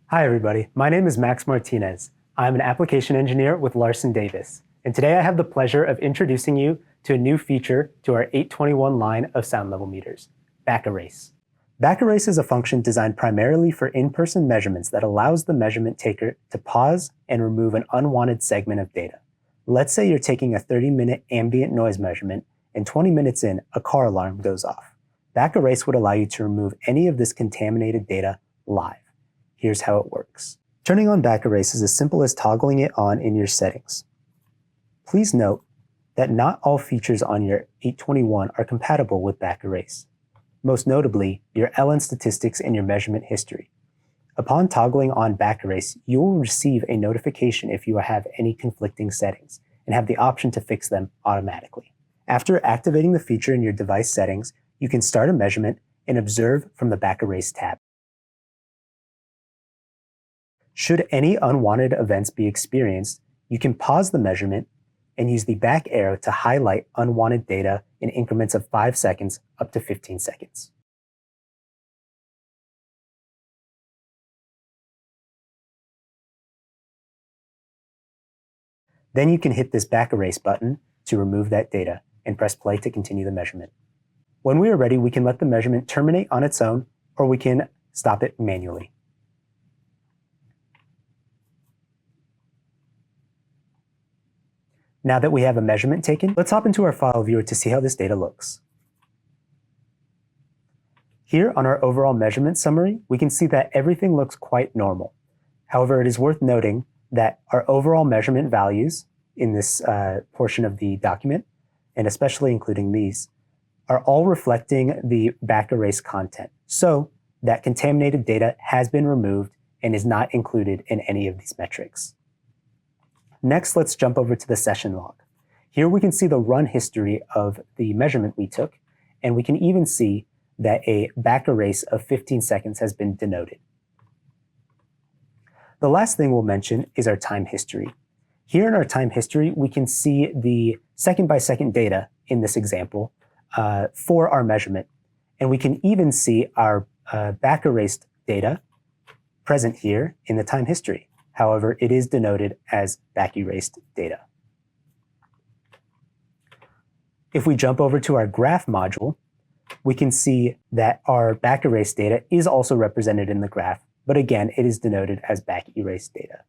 Hi everybody, my name is Max Martinez. I'm an application engineer with Larson Davis, and today I have the pleasure of introducing you to a new feature to our 821 line of sound level meters, back erase. Back erase is a function designed primarily for in-person measurements that allows the measurement taker to pause and remove an unwanted segment of data. Let's say you're taking a 30-minute ambient noise measurement, and 20 minutes in, a car alarm goes off. Back erase would allow you to remove any of this contaminated data live. Here's how it works. Turning on back erase is as simple as toggling it on in your settings. Please note that not all features on your 821 are compatible with back erase, most notably your LN statistics and your measurement history. Upon toggling on back erase, you will receive a notification if you have any conflicting settings and have the option to fix them automatically. After activating the feature in your device settings, you can start a measurement and observe from the back erase tab. Should any unwanted events be experienced, you can pause the measurement and use the back arrow to highlight unwanted data in increments of 5 seconds up to 15 seconds. Then you can hit this back erase button to remove that data and press play to continue the measurement. When we are ready, we can let the measurement terminate on its own, or we can stop it manually. Now that we have a measurement taken, let's hop into our file viewer to see how this data looks. Here on our overall measurement summary, we can see that everything looks quite normal. However, it is worth noting that our overall measurement values in this portion of the document, and especially including these, are all reflecting the back erase content. So that contaminated data has been removed and is not included in any of these metrics. Next, let's jump over to the session log. Here we can see the run history of the measurement we took, and we can even see that a back erase of 15 seconds has been denoted. The last thing we'll mention is our time history. Here in our time history, we can see the second-by-second data in this example for our measurement, and we can even see our back erased data present here in the time history. However, it is denoted as back erased data. If we jump over to our graph module, we can see that our back erased data is also represented in the graph, but again, it is denoted as back erased data.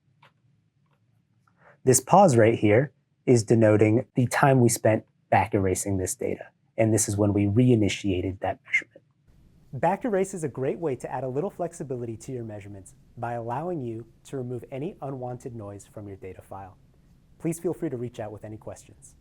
This pause right here is denoting the time we spent back erasing this data, and this is when we reinitiated that measurement. Back erase is a great way to add a little flexibility to your measurements by allowing you to remove any unwanted noise from your data file. Please feel free to reach out with any questions.